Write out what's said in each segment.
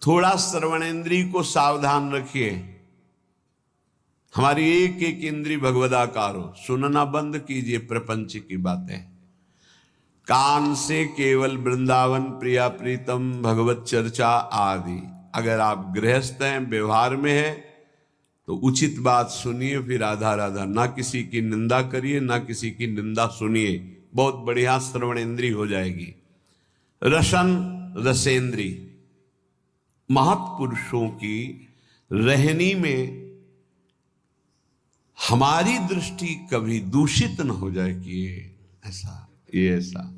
थोड़ा श्रवणेंद्री को सावधान रखिए। हमारी एक एक इंद्री भगवदाकार हो, सुनना बंद कीजिए प्रपंच की बातें। कान से केवल वृंदावन, प्रिया प्रीतम, भगवत चर्चा आदि। अगर आप गृहस्थ हैं, व्यवहार में है, तो उचित बात सुनिए, फिर राधा राधा। ना किसी की निंदा करिए, ना किसी की निंदा सुनिए। बहुत बढ़िया श्रवणेंद्री हो जाएगी। रसन, रसेंद्री, महत्पुरुषों की रहनी में हमारी दृष्टि कभी दूषित न हो जाए कि ये ऐसा।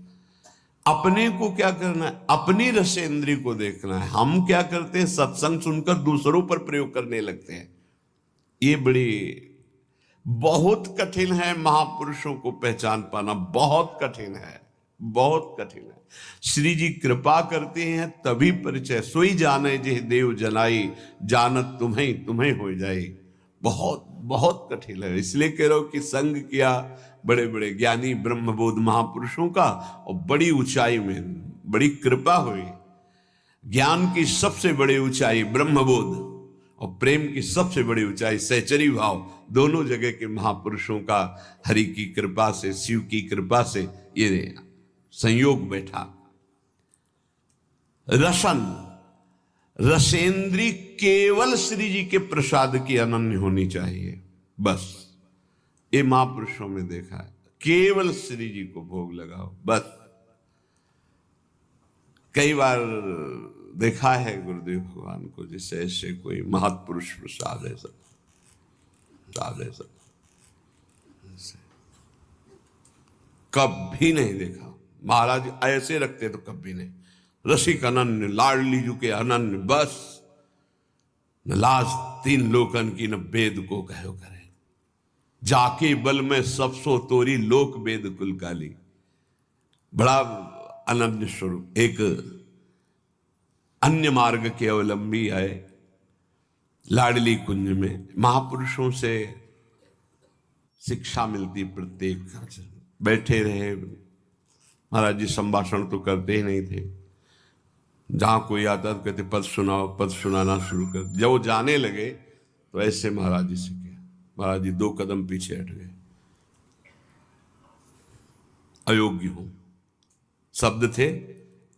अपने को क्या करना है? अपनी रसेंद्री को देखना है। हम क्या करते हैं? सत्संग सुनकर दूसरों पर प्रयोग करने लगते हैं। ये बहुत कठिन है महापुरुषों को पहचान पाना, बहुत कठिन है, बहुत कठिन है। श्री जी कृपा करते हैं तभी परिचय। सोई जाने जे देव जनाई, जानत तुम्हें तुम्हें हो जाए। बहुत बहुत कठिन है। इसलिए कह रहा हूं कि संग किया बड़े बड़े ज्ञानी ब्रह्मबोध महापुरुषों का, और बड़ी ऊंचाई में बड़ी कृपा हुई। ज्ञान की सबसे बड़ी ऊंचाई ब्रह्मबोध, और प्रेम की सबसे बड़ी ऊंचाई सहचरी भाव। दोनों जगह के महापुरुषों का हरि की कृपा से, शिव की कृपा से ये संयोग बैठा। रसन, रसेंद्री केवल श्री जी के प्रसाद की अनन्य होनी चाहिए। बस ये महापुरुषों में देखा है, केवल श्री जी को भोग लगाओ बस। कई बार देखा है गुरुदेव भगवान को, जैसे ऐसे कोई महत्पुरुष प्रसाद है सब, कभी नहीं देखा। महाराज ऐसे रखते तो कभी नहीं। रसिक अनन्य, लाडली जू के अनन्य, बस न लाज तीन लोकन की, न वेद को कहो करे। जाके बल में सब सो तोरी, लोक वेद कुल काली। बड़ा अनन्य स्वरूप। एक अन्य मार्ग के अवलंबी आए लाडली कुंज में। महापुरुषों से शिक्षा मिलती प्रत्येक। बैठे रहे महाराज जी, संभाषण तो करते ही नहीं थे। जहां कोई आता तो कहते पद सुनाओ, पद सुनाना शुरू कर। जब वो जाने लगे तो ऐसे महाराज जी से किया। महाराज जी 2 कदम पीछे हट गए। अयोग्य हूं शब्द थे,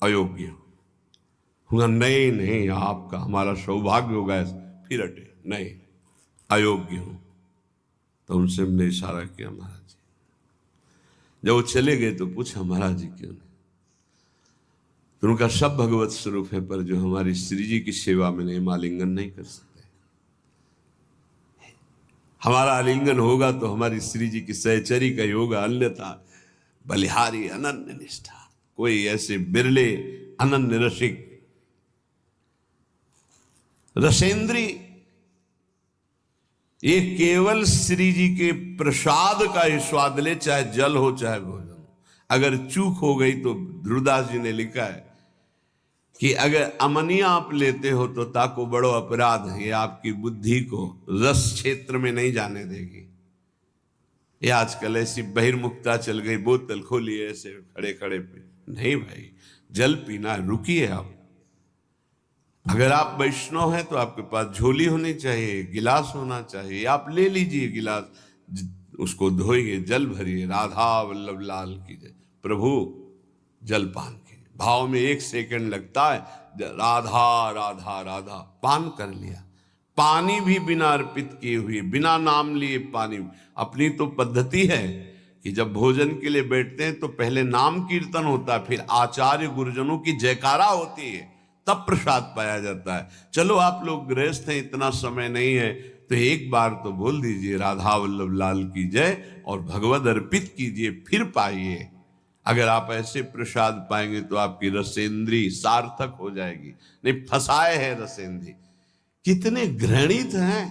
अयोग्य हूं। नहीं नहीं, आपका हमारा सौभाग्य होगा। फिर हटे, नहीं अयोग्य हूं। तो उनसे हमने इशारा किया महाराज जी। जब वो चले गए तो पूछा महाराज जी क्यों नहीं? तो उनका सब भगवत स्वरूप है, पर जो हमारी श्री जी की सेवा में नहीं, आलिंगन नहीं कर सकते। हमारा आलिंगन होगा तो हमारी श्री जी की सहचरी का ही होगा, अन्यथा बलिहारी अनन्य निष्ठा। कोई ऐसे बिरले अनन्य रसिक। रसेंद्री ये केवल श्री जी के प्रसाद का ही स्वाद ले, चाहे जल हो चाहे भोजन। अगर चूक हो गई तो ध्रुवदास जी ने लिखा है कि अगर अमनिया आप लेते हो तो ताको बड़ो अपराध है। ये आपकी बुद्धि को रस क्षेत्र में नहीं जाने देगी। ये आजकल ऐसी बहिर्मुखता चल गई, बोतल खोली ऐसे खड़े खड़े पे। नहीं भाई, जल पीना, रुकिए आप। अगर आप वैष्णव हैं तो आपके पास झोली होनी चाहिए, गिलास होना चाहिए। आप ले लीजिए गिलास, उसको धोइए, जल भरिए, राधा वल्लभ लाल की जय, प्रभु जल पान कीजिए। भाव में 1 सेकंड लगता है, राधा राधा राधा, पान कर लिया। पानी भी बिना अर्पित किए हुए, बिना नाम लिए पानी। अपनी तो पद्धति है कि जब भोजन के लिए बैठते हैं तो पहले नाम कीर्तन होता है, फिर आचार्य गुरुजनों की जयकारा होती है, तब प्रसाद पाया जाता है। चलो आप लोग गृहस्थ हैं, इतना समय नहीं है, तो एक बार तो बोल दीजिए राधा वल्लभ लाल की जय और भगवद अर्पित कीजिए, फिर पाइए। अगर आप ऐसे प्रसाद पाएंगे तो आपकी रसेंद्री सार्थक हो जाएगी। नहीं, फंसाए है रसेंद्री। कितने घृणित हैं,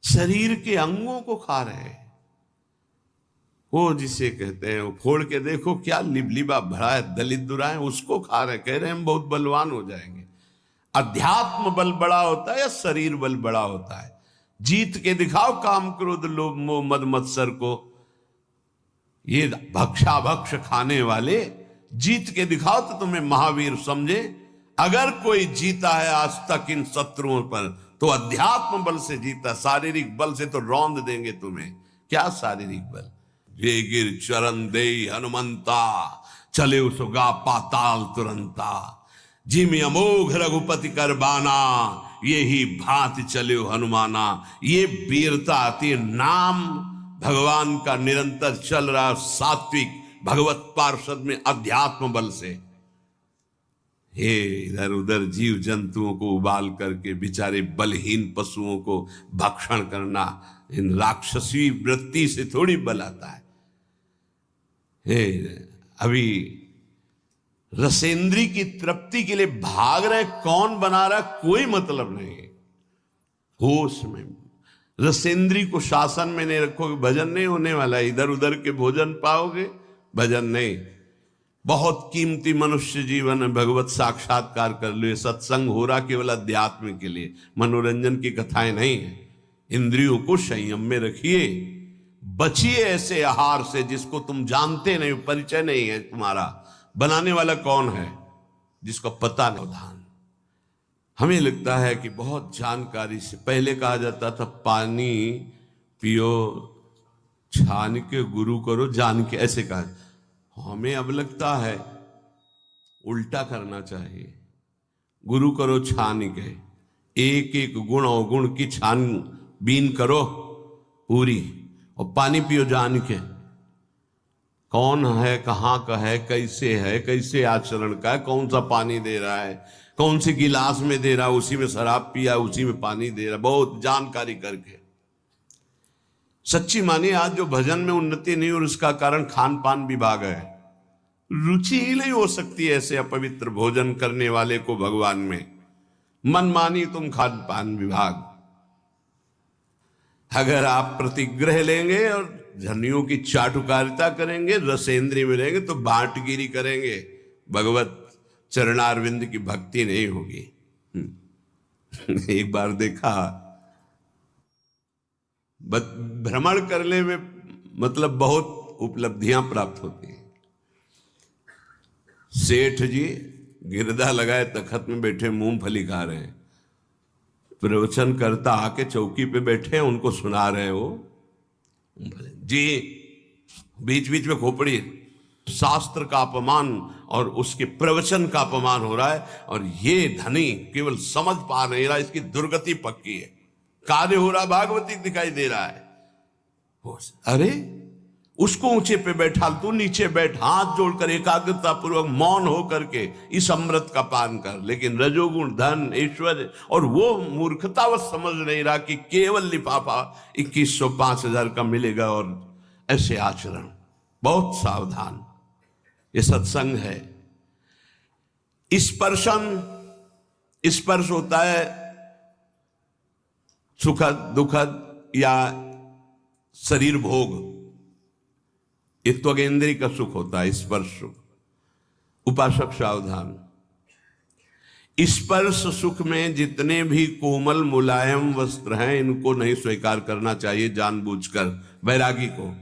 शरीर के अंगों को खा रहे हैं। वो जिसे कहते हैं, वो फोड़ के देखो क्या लिबलिबा भरा है, दलित दुराए, उसको खा रहे। कह रहे हैं हम बहुत बलवान हो जाएंगे। अध्यात्म बल बड़ा होता है या शरीर बल बड़ा होता है? जीत के दिखाओ काम क्रोध लोभ मोह मद मत्सर को। ये भक्षा भक्ष खाने वाले जीत के दिखाओ तो तुम्हें महावीर समझे। अगर कोई जीता है आज तक इन शत्रुओं पर तो अध्यात्म बल से जीता, शारीरिक बल से तो रौंद देंगे तुम्हें। क्या शारीरिक बल? जे गिर चरण दे हनुमंता, चले उसगा पाताल तुरंता, जिम अमोघ रघुपति कर बाना, ये ही भांति चले हनुमाना। ये वीरता आती है नाम भगवान का निरंतर चल रहा सात्विक भगवत पार्षद में अध्यात्म बल से। हे इधर उधर जीव जंतुओं को उबाल करके बेचारे बलहीन पशुओं को भक्षण करना, इन राक्षसी वृत्ति से थोड़ी बल आता है। हे अभी रसेंद्री की तृप्ति के लिए भाग रहे, कौन बना रहा कोई मतलब नहीं। होश में रसेंद्री को शासन में नहीं रखोगे, भजन नहीं होने वाला। इधर उधर के भोजन पाओगे, भजन नहीं। बहुत कीमती मनुष्य जीवन में भगवत साक्षात्कार कर लो। सत्संग हो रहा केवल अध्यात्म के लिए, मनोरंजन की कथाएं नहीं है। इंद्रियों को संयम में रखिए, बचिए ऐसे आहार से जिसको तुम जानते नहीं, परिचय नहीं है तुम्हारा। बनाने वाला कौन है जिसको पता नहीं। धान हमें लगता है कि बहुत जानकारी से, पहले कहा जाता था पानी पियो छान के, गुरु करो जान के, ऐसे कहा। हमें अब लगता है उल्टा करना चाहिए। गुरु करो छान के, एक एक गुण अवगुण की छानबीन करो पूरी, और पानी पियो जान के। कौन है, कहाँ का है, कैसे आचरण का है, कौन सा पानी दे रहा है, कौन से गिलास में दे रहा है, उसी में शराब पिया उसी में पानी दे रहा है, बहुत जानकारी करके। सच्ची मानिए आज जो भजन में उन्नति नहीं और उसका कारण खान पान विभाग है। रुचि ही नहीं हो सकती ऐसे अपवित्र भोजन करने वाले को भगवान में। मन मानी तुम खान पान विभाग। अगर आप प्रतिग्रह लेंगे और धनियों की चाटुकारिता करेंगे, रसेंद्री में रहेंगे, तो बांटगिरी करेंगे, भगवत चरणारविंद की भक्ति नहीं होगी। एक बार देखा, भ्रमण करने में मतलब बहुत उपलब्धियां प्राप्त होती हैं। सेठ जी गिरदा लगाए तखत में बैठे मूंगफली खा रहे हैं, प्रवचन करता आके चौकी पे बैठे हैं, उनको सुना रहे हैं वो जी, बीच बीच में खोपड़ी। शास्त्र का अपमान और उसके प्रवचन का अपमान हो रहा है, और ये धनी केवल समझ पा नहीं रहा, इसकी दुर्गति पक्की है। कार्य हो रहा भागवती दिखाई दे रहा है। अरे उसको ऊंचे पे बैठा, तू नीचे बैठ, हाथ जोड़कर एकाग्रता पूर्वक मौन हो करके इस अमृत का पान कर। लेकिन रजोगुण धन ऐश्वर्य और वो मूर्खतावश समझ नहीं रहा कि केवल लिफाफा 2100 5000 का मिलेगा, और ऐसे आचरण। बहुत सावधान, ये सत्संग है। स्पर्श होता है सुखद दुखद या शरीर भोग, ये त्वगेंद्री का सुख होता है, स्पर्श सुख। उपासक सावधान, स्पर्श सुख में जितने भी कोमल मुलायम वस्त्र हैं इनको नहीं स्वीकार करना चाहिए जानबूझकर वैरागी को,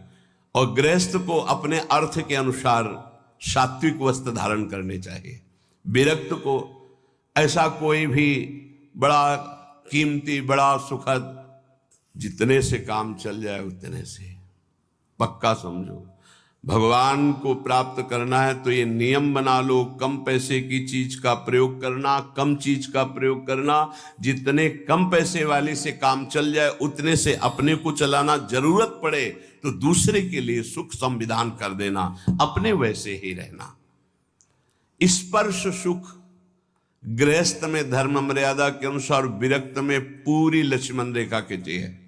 और गृहस्थ को अपने अर्थ के अनुसार सात्विक वस्त्र धारण करने चाहिए। विरक्त को ऐसा कोई भी बड़ा कीमती बड़ा सुखद, जितने से काम चल जाए उतने से पक्का समझो। भगवान को प्राप्त करना है तो ये नियम बना लो, कम पैसे की चीज का प्रयोग करना, कम चीज का प्रयोग करना, जितने कम पैसे वाले से काम चल जाए उतने से अपने को चलाना, जरूरत पड़े तो दूसरे के लिए सुख संविधान कर देना, अपने वैसे ही रहना। स्पर्श सुख गृहस्थ में धर्म मर्यादा के अनुसार, विरक्त में पूरी लक्ष्मण रेखा के है।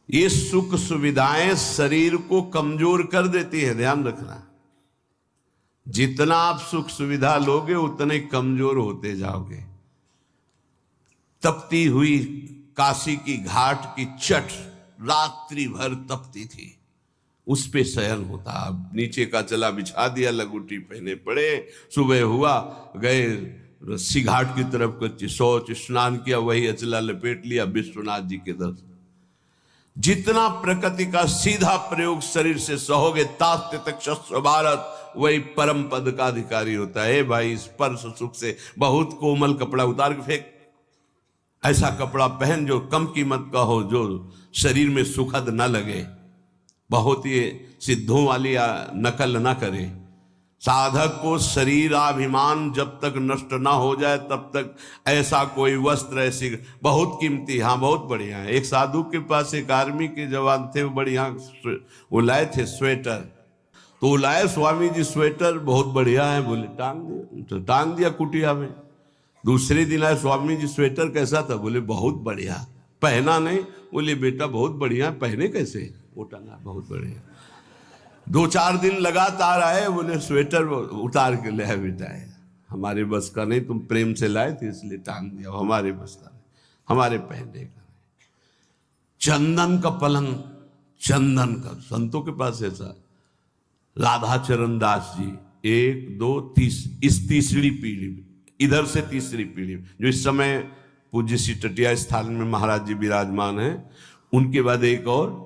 ये सुख सुविधाएं शरीर को कमजोर कर देती है, ध्यान रखना। जितना आप सुख सुविधा लोगे उतने कमजोर होते जाओगे। तपती हुई काशी की घाट की चट रात्रि भर तपती थी, उस पे शयन होता। अब नीचे का चला बिछा दिया, लगुटी पहने पड़े, सुबह हुआ गए रस्सी घाट की तरफ, शौच स्नान किया, वही अचला लपेट लिया, विश्वनाथ जी के दर्शन। जितना प्रकृति का सीधा प्रयोग शरीर से सहोगे, तास्ते तक शस्त्र भारत, वही परम पद का अधिकारी होता है। भाई स्पर्श सुख से बहुत कोमल कपड़ा उतार के फेंक, ऐसा कपड़ा पहन जो कम कीमत का हो, जो शरीर में सुखद न लगे, बहुत ही सिद्धों वाली नकल न करे। साधक को शरीराभिमान जब तक नष्ट ना हो जाए तब तक ऐसा कोई वस्त्र, ऐसी बहुत कीमती, हाँ बहुत बढ़िया है। एक साधु के पास एक आर्मी के जवान थे, वो बढ़िया वो लाए थे स्वेटर, तो वो लाए स्वामी जी स्वेटर बहुत बढ़िया है, बोले टांग दिया, तो टांग दिया कुटिया में। दूसरे दिन आए, स्वामी जी स्वेटर कैसा था? बोले बहुत बढ़िया। पहना नहीं? बोले बेटा बहुत बढ़िया, पहने कैसे? वो टांगा बहुत बढ़िया। 2-4 दिन लगातार आए, बोले स्वेटर उतार के ले बेटा, हमारे बस का नहीं, तुम प्रेम से लाए थे इसलिए टांग दिया, हमारे बस का नहीं, हमारे पहनने का नहीं। चंदन का पलंग, चंदन का, संतों के पास ऐसा। राधाचरण दास जी 1, 2, 3, इस तीसरी पीढ़ी में, इधर से तीसरी पीढ़ी में, जो इस समय पूज्य श्री टटिया स्थान में महाराज जी विराजमान है, उनके बाद एक और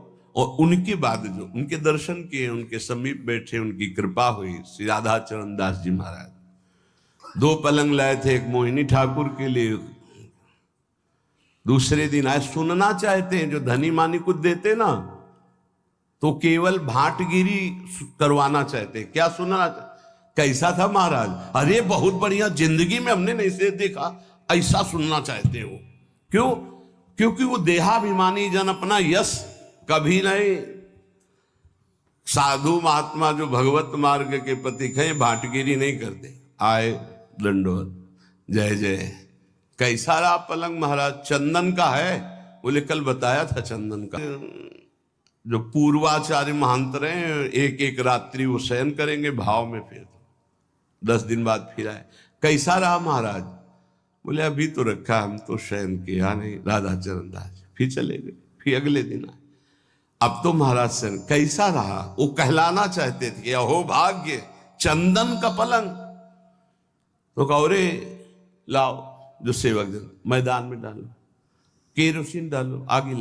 उनके बाद जो उनके दर्शन किए, उनके समीप बैठे, उनकी कृपा हुई, श्री राधाचरण दास जी महाराज 2 पलंग लाए थे, एक मोहिनी ठाकुर के लिए। दूसरे दिन आए, सुनना चाहते हैं, जो धनी मानी कुछ देते ना, तो केवल भाटगिरी करवाना चाहते हैं। क्या सुनना? कैसा था महाराज? अरे बहुत बढ़िया, जिंदगी में हमने नहीं से देखा, ऐसा सुनना चाहते हो। क्यों? क्योंकि वो देहाभिमानी जन अपना यश कभी नहीं। साधु महात्मा जो भगवत मार्ग के पथिक हैं, भाटगिरी नहीं करते। आए दंडोत, जय जय। कैसा रहा पलंग महाराज? चंदन का है। बोले कल बताया था चंदन का। जो पूर्वाचार्य महांतर हैं, एक एक रात्रि वो शयन करेंगे भाव में, फिर 10 दिन बाद फिर आए। कैसा रहा महाराज? बोले अभी तो रखा, हम तो शयन किया नहीं। राधाचरण दास फिर चले गए, फिर अगले दिन आए। अब तो महाराज से कैसा रहा? वो कहलाना चाहते थे, अहो भाग्य, चंदन का पलंग। तो कौरे लाओ, जो सेवक जन, मैदान में डालो, केरोसिन डालो, आगे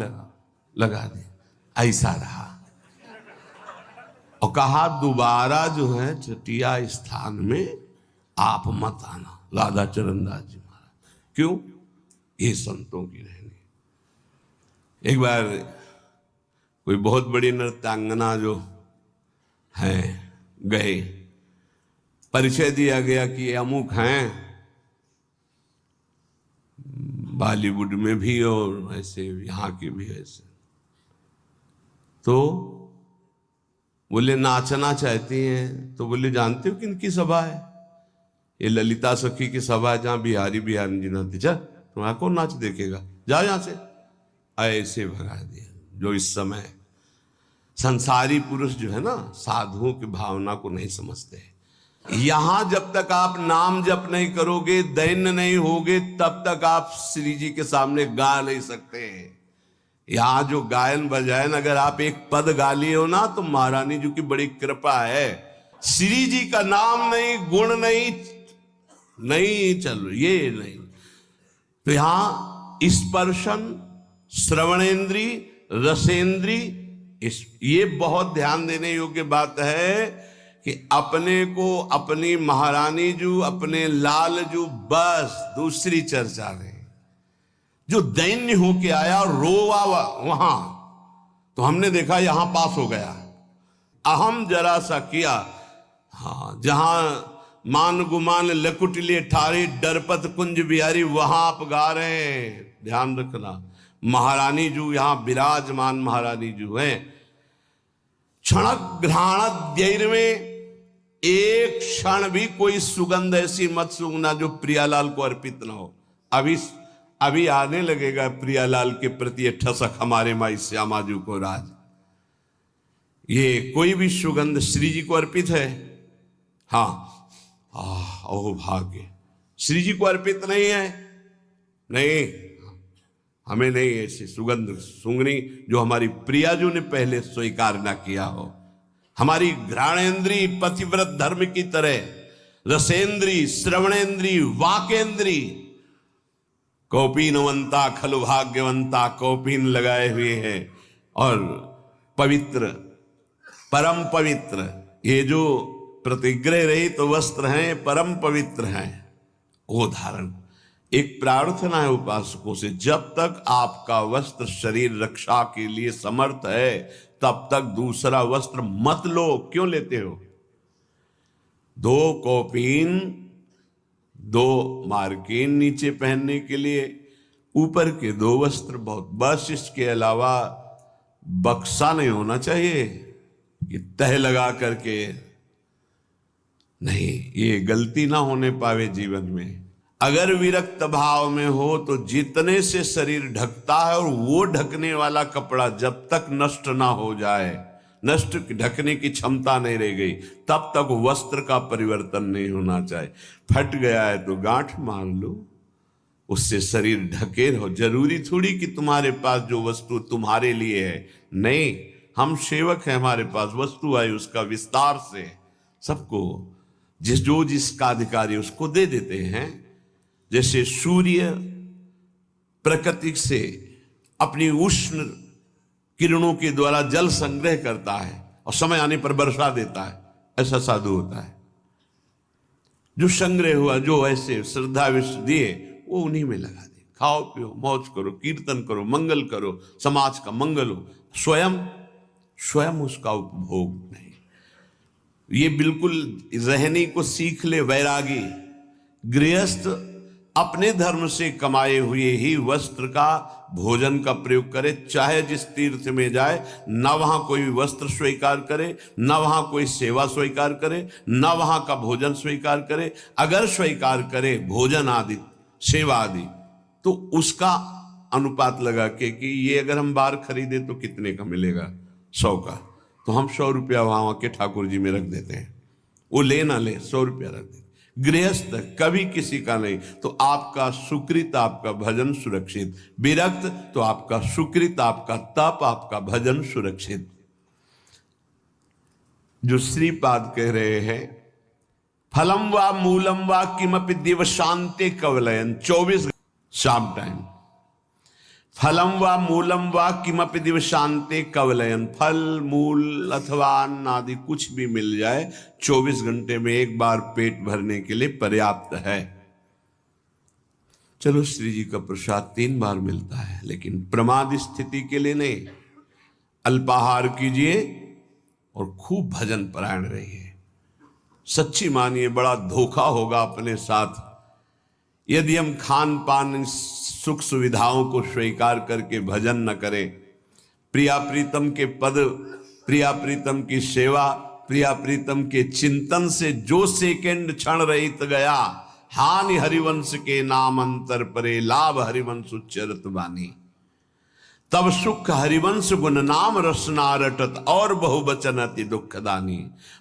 लगा दे। ऐसा रहा। और कहा दोबारा जो है चटिया स्थान में आप मत आना, राधाचरण दास जी महाराज। क्यों? ये संतों की रहनी। एक बार कोई बहुत बड़ी नृत्यांगना जो है गए, परिचय दिया गया कि अमुक हैं, बॉलीवुड में भी और ऐसे यहाँ के भी ऐसे। तो बोले नाचना चाहती हैं। तो बोले जानते हो किनकी सभा है? ये ललिता सखी की सभा है, जहाँ बिहारी जी नाचते। चल तुम्हारा कौन नाच देखेगा, जा यहाँ से। ऐसे भगा दिया। जो इस समय संसारी पुरुष जो है ना, साधुओं की भावना को नहीं समझते। यहां जब तक आप नाम जप नहीं करोगे, दैन्य नहीं होगे, तब तक आप श्री जी के सामने गा नहीं सकते। यहां जो गायन बजायन, अगर आप एक पद गा लिए हो ना, तो महारानी जी की बड़ी कृपा है। श्री जी का नाम नहीं, गुण नहीं चल, ये नहीं। तो यहां स्पर्शन, श्रवणेन्द्री, रसेंद्री, ये बहुत ध्यान देने योग्य बात है कि अपने को अपनी महारानी जू, अपने लाल जू, बस दूसरी चर्चा नहीं। जो दैन्य होके आया और रोवा वहां, तो हमने देखा यहां पास हो गया। अहम जरा सा किया, हाँ, जहां मान गुमान लकुटले ठारी डरपत कुंज बिहारी, वहां आप गा रहे हैं। ध्यान रखना, महारानी जू यहां विराजमान महारानी जू हैं। क्षणक घ्राण में एक क्षण भी कोई सुगंध ऐसी मत सूंघना जो प्रियालाल को अर्पित न हो। अभी आने लगेगा प्रियालाल के प्रति ठसक हमारे माई श्यामाजू को राज। ये कोई भी सुगंध श्री जी को अर्पित है। हाँ, ओह भाग्य, श्री जी को अर्पित नहीं है। नहीं, हमें नहीं ऐसी सुगंध सूंघनी जो हमारी प्रियाजू ने पहले स्वीकार ना किया हो। हमारी घ्राणेन्द्री पतिव्रत धर्म की तरह, रसेंद्री, श्रवणेन्द्री, वाकेंद्री, कौपीनवंता खलु भाग्यवंता, कौपीन लगाए हुए हैं। और पवित्र, परम पवित्र, ये जो प्रतिग्रह रहित तो वस्त्र हैं, परम पवित्र हैं, वो धारण। एक प्रार्थना है उपासकों से, जब तक आपका वस्त्र शरीर रक्षा के लिए समर्थ है तब तक दूसरा वस्त्र मत लो। क्यों लेते हो? 2 कौपीन 2 मार्किन नीचे पहनने के लिए, ऊपर के 2 वस्त्र बहुत, बस। इसके अलावा बक्सा नहीं होना चाहिए कि तह लगा करके, नहीं, ये गलती ना होने पावे जीवन में। अगर विरक्त भाव में हो तो जितने से शरीर ढकता है, और वो ढकने वाला कपड़ा जब तक नष्ट ना हो जाए, नष्ट ढकने की क्षमता नहीं रह गई, तब तक वस्त्र का परिवर्तन नहीं होना चाहिए। फट गया है तो गांठ मार लो, उससे शरीर ढके रहो। जरूरी थोड़ी कि तुम्हारे पास जो वस्तु तुम्हारे लिए है, नहीं, हम सेवक हैं, हमारे पास वस्तु आई, उसका विस्तार से सबको जिसका अधिकारी उसको दे देते हैं। जैसे सूर्य प्रकृति से अपनी उष्ण किरणों के द्वारा जल संग्रह करता है और समय आने पर वर्षा देता है, ऐसा साधु होता है। जो संग्रह हुआ, जो ऐसे श्रद्धा विश्व दिए, वो उन्हीं में लगा दे। खाओ पियो, मौज करो, कीर्तन करो, मंगल करो, समाज का मंगल हो, स्वयं उसका उपभोग नहीं। ये बिल्कुल रहने को सीख ले वैरागी। गृहस्थ अपने धर्म से कमाए हुए ही वस्त्र का, भोजन का प्रयोग करे, चाहे जिस तीर्थ में जाए, न वहां कोई वस्त्र स्वीकार करे, न वहां कोई सेवा स्वीकार करे, न वहां का भोजन स्वीकार करे। अगर स्वीकार करे भोजन आदि, सेवा आदि, तो उसका अनुपात लगा के कि ये अगर हम बाहर खरीदे तो कितने का मिलेगा, 100 का, तो हम 100 रुपया वहां के ठाकुर जी में रख देते हैं। वो ले ना ले, 100 रुपया रख देते। गृहस्थ कभी किसी का नहीं, तो आपका सुकृत, आपका भजन सुरक्षित। विरक्त तो आपका सुकृत, आपका तप, आपका भजन सुरक्षित। जो श्रीपाद कह रहे हैं, फलम वा मूलम वा किमपि दिव शांति कवलयन, 24 शाम टाइम, फलम वा मूलम वा किमपि दिव शांति कवलयन, फल मूल अथवा अन्न आदि कुछ भी मिल जाए 24 घंटे में एक बार पेट भरने के लिए पर्याप्त है। चलो, श्री जी का प्रसाद 3 बार मिलता है, लेकिन प्रमाद स्थिति के लिए नहीं। अल्पाहार कीजिए और खूब भजन परायण रहिए। सच्ची मानिए, बड़ा धोखा होगा अपने साथ यदि हम खान पान सुख सुविधाओं को स्वीकार करके भजन न करें। प्रिया प्रीतम के पद, प्रिया प्रीतम की सेवा, प्रिया प्रीतम के चिंतन से जो सेकंड क्षण रहित गया, हानि हरिवंश के नाम अंतर परे, लाभ हरिवंश उच्चरत बानी। तब सुख हरिवंश गुण नाम रसना रटत, और बहुवचन अति दुखदानी।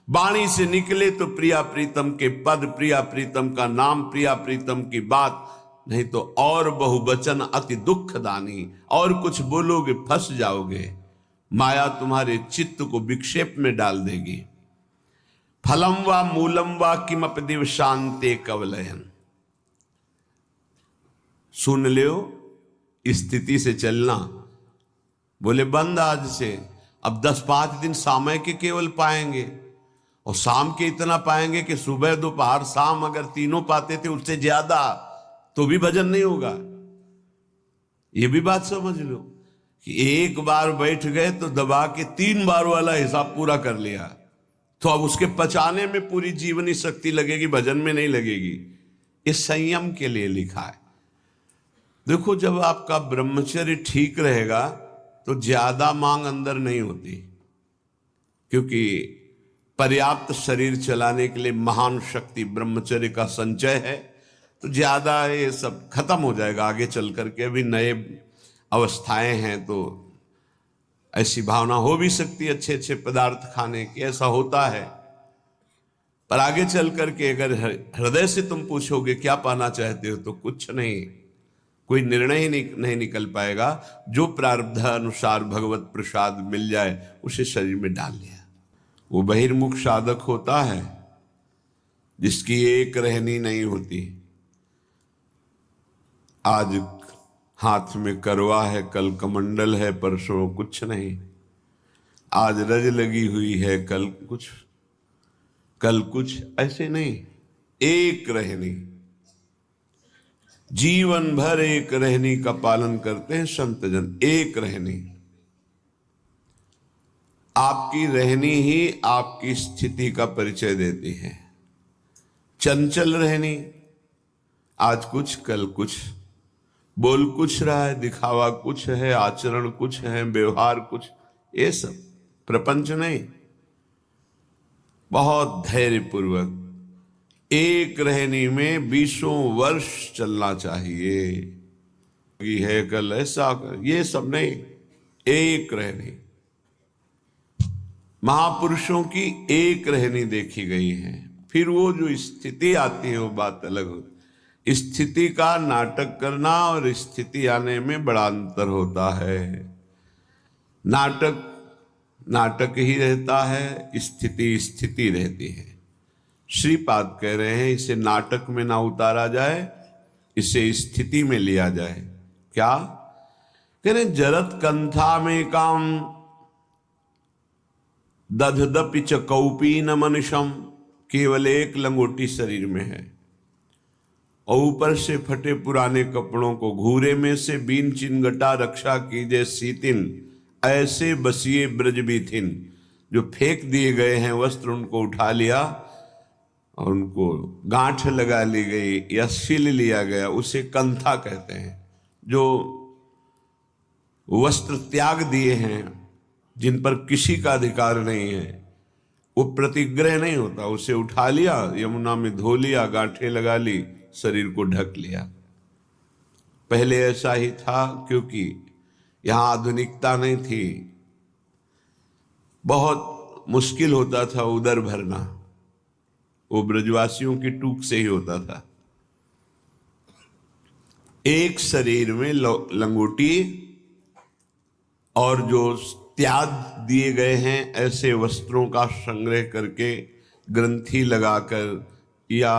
वाणी से निकले तो प्रिया प्रीतम के पद, प्रिया प्रीतम का नाम, प्रिया प्रीतम की बात, नहीं तो और बहुवचन अति दुखदानी। और कुछ बोलोगे फंस जाओगे, माया तुम्हारे चित्त को विक्षेप में डाल देगी। फलम वा मूलम वा किमपि दिव शांते कवलयन। सुन लो, स्थिति से चलना। बोले बंद आज से, अब 10-5 दिन समय के केवल पाएंगे, और शाम के इतना पाएंगे कि सुबह दोपहर शाम अगर तीनों पाते थे उससे ज्यादा, तो भी भजन नहीं होगा। ये भी बात समझ लो कि एक बार बैठ गए तो दबा के 3 बार वाला हिसाब पूरा कर लिया, तो अब उसके पचाने में पूरी जीवनी शक्ति लगेगी, भजन में नहीं लगेगी। इस संयम के लिए लिखा है। देखो, जब आपका ब्रह्मचर्य ठीक रहेगा तो ज्यादा मांग अंदर नहीं होती, क्योंकि पर्याप्त शरीर चलाने के लिए महान शक्ति ब्रह्मचर्य का संचय है। तो ज्यादा ये सब खत्म हो जाएगा आगे चल करके। अभी नए अवस्थाएं हैं तो ऐसी भावना हो भी सकती है अच्छे अच्छे पदार्थ खाने की, ऐसा होता है। पर आगे चल करके अगर हृदय से तुम पूछोगे क्या पाना चाहते हो, तो कुछ नहीं, कोई निर्णय ही नहीं निकल पाएगा। जो प्रारब्ध अनुसार भगवत प्रसाद मिल जाए उसे शरीर में डाल लिया। वो बहिर्मुख साधक होता है जिसकी एक रहनी नहीं होती। आज हाथ में करवा है, कल कमंडल है, परसों कुछ नहीं। आज रज लगी हुई है, कल कुछ, ऐसे नहीं। एक रहनी, जीवन भर एक रहनी का पालन करते हैं संत जन। एक रहनी, आपकी रहनी ही आपकी स्थिति का परिचय देती है। चंचल रहनी, आज कुछ कल कुछ, बोल कुछ रहा है, दिखावा कुछ है, आचरण कुछ है, व्यवहार कुछ, ये सब प्रपंच नहीं। बहुत धैर्यपूर्वक एक रहनी में 20 वर्ष चलना चाहिए। ये है कल ऐसा कर, ये सब नहीं, एक रहनी। महापुरुषों की एक रहनी देखी गई है। फिर वो जो स्थिति आती है वो बात अलग होती। स्थिति का नाटक करना और स्थिति आने में बड़ा अंतर होता है। नाटक नाटक ही रहता है, स्थिति स्थिति रहती है। श्रीपाद कह रहे हैं इसे नाटक में ना उतारा जाए, इसे स्थिति में लिया जाए। क्या कह रहे? जरत कंथा में काम दधदपि च कौपीन मनुष्यम, केवल एक लंगोटी शरीर में है और ऊपर से फटे पुराने कपड़ों को घूरे में से बीन चिनगटा रक्षा कीजे सीतिन, ऐसे बसिए ब्रज बीथिन। जो फेंक दिए गए हैं वस्त्र उनको उठा लिया और उनको गांठ लगा ली गई या सिल लिया गया, उसे कंथा कहते हैं। जो वस्त्र त्याग दिए हैं, जिन पर किसी का अधिकार नहीं है, वो प्रतिग्रह नहीं होता, उसे उठा लिया, यमुना में धो लिया, गांठें लगा ली, शरीर को ढक लिया। पहले ऐसा ही था, क्योंकि यहां आधुनिकता नहीं थी। बहुत मुश्किल होता था उदर भरना, वो ब्रजवासियों की टूक से ही होता था। एक शरीर में लंगोटी और जो त्याग दिए गए हैं ऐसे वस्त्रों का संग्रह करके ग्रंथि लगाकर या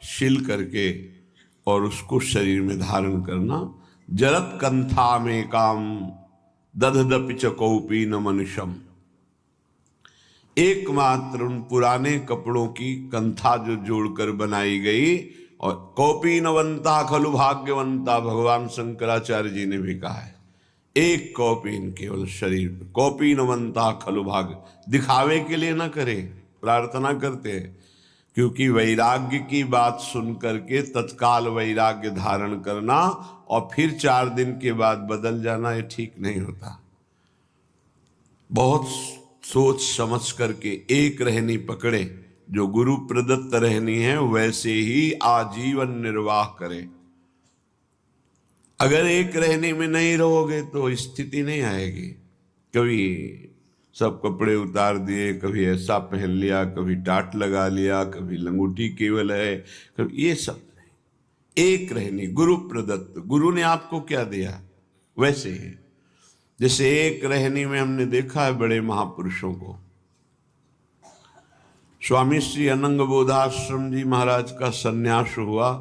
शिल करके और उसको शरीर में धारण करना। जरत कंथा में काम दधदपि च कौपीन मनुष्यम। एकमात्र उन पुराने कपड़ों की कंथा जो जोड़कर बनाई गई, और कौपीनवंता खलु भाग्यवंता, भगवान शंकराचार्य जी ने भी कहा है। एक कौपीन केवल शरीर में, कौपीनवंता खलु भाग्य, दिखावे के लिए ना करें, प्रार्थना करते हैं। क्योंकि वैराग्य की बात सुन करके तत्काल वैराग्य धारण करना और फिर 4 दिन के बाद बदल जाना, ये ठीक नहीं होता। बहुत सोच समझ करके एक रहनी पकड़े, जो गुरु प्रदत्त रहनी है वैसे ही आजीवन निर्वाह करें। अगर एक रहने में नहीं रहोगे तो स्थिति नहीं आएगी। कभी सब कपड़े उतार दिए, कभी ऐसा पहन लिया, कभी टाट लगा लिया, कभी लंगोटी केवल है, कभी ये सब नहीं। एक रहनी गुरु प्रदत्त, गुरु ने आपको क्या दिया वैसे ही। जैसे एक रहनी में हमने देखा है बड़े महापुरुषों को। स्वामी श्री अनंग बोधाश्रम जी महाराज का सन्यास हुआ,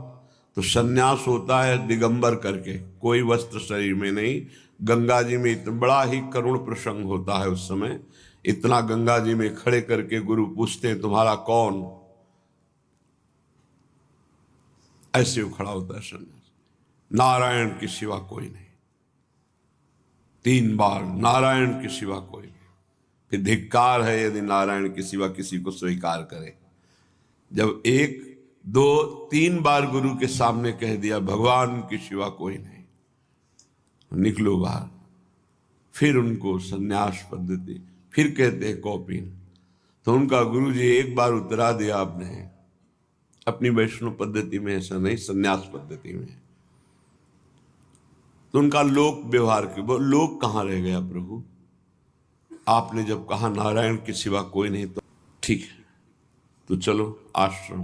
तो सन्यास होता है दिगंबर करके, कोई वस्त्र शरीर में नहीं। गंगा जी में इतना बड़ा ही करुण प्रसंग होता है उस समय। इतना गंगा जी में खड़े करके गुरु पूछते हैं तुम्हारा कौन, ऐसे वो खड़ा होता है सन्यास, नारायण के सिवा कोई नहीं। 3 बार नारायण के सिवा कोई नहीं। फिर धिक्कार है यदि नारायण के सिवा किसी को स्वीकार करे। जब 1, 2, 3 बार गुरु के सामने कह दिया भगवान के सिवा कोई नहीं, निकलो बाहर। फिर उनको सन्यास पद्धति, फिर कहते हैं कौपीन। तो उनका गुरु जी एक बार उतरा दिया आपने, अपनी वैष्णव पद्धति में ऐसा नहीं, सन्यास पद्धति में। तो उनका लोक व्यवहार के, वो लोक कहाँ रह गया प्रभु? आपने जब कहा नारायण के सिवा कोई नहीं तो ठीक है, तो चलो आश्रम।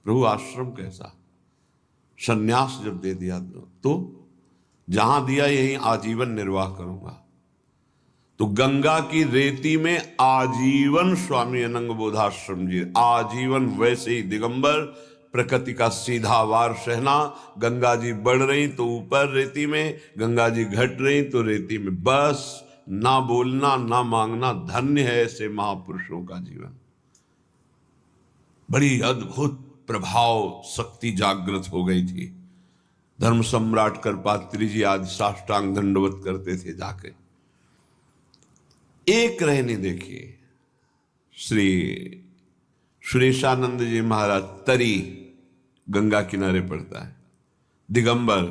प्रभु आश्रम कैसा? सन्यास जब दे दिया तो जहां दिया यही आजीवन निर्वाह करूंगा। तो गंगा की रेती में आजीवन स्वामी अनंग बोधाश्रम जी आजीवन वैसे ही दिगंबर प्रकृति का सीधा वार सहना। गंगा जी बढ़ रही तो ऊपर रेती में, गंगा जी घट रही तो रेती में। बस ना बोलना ना मांगना, धन्य है ऐसे महापुरुषों का जीवन। बड़ी अद्भुत प्रभाव शक्ति जागृत हो गई थी। धर्म सम्राट करपात्री जी आज साष्टांग दंडवत करते थे जाके। एक रहने देखिए, श्री सुरेशानंद जी महाराज, तरी गंगा किनारे पड़ता है, दिगंबर,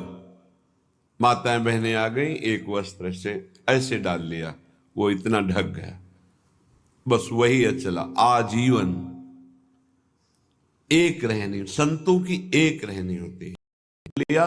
माताएं बहनें आ गई, एक वस्त्र से ऐसे डाल लिया, वो इतना ढक गया, बस वही अचला आजीवन। एक रहनी, संतों की एक रहनी होती है। लिया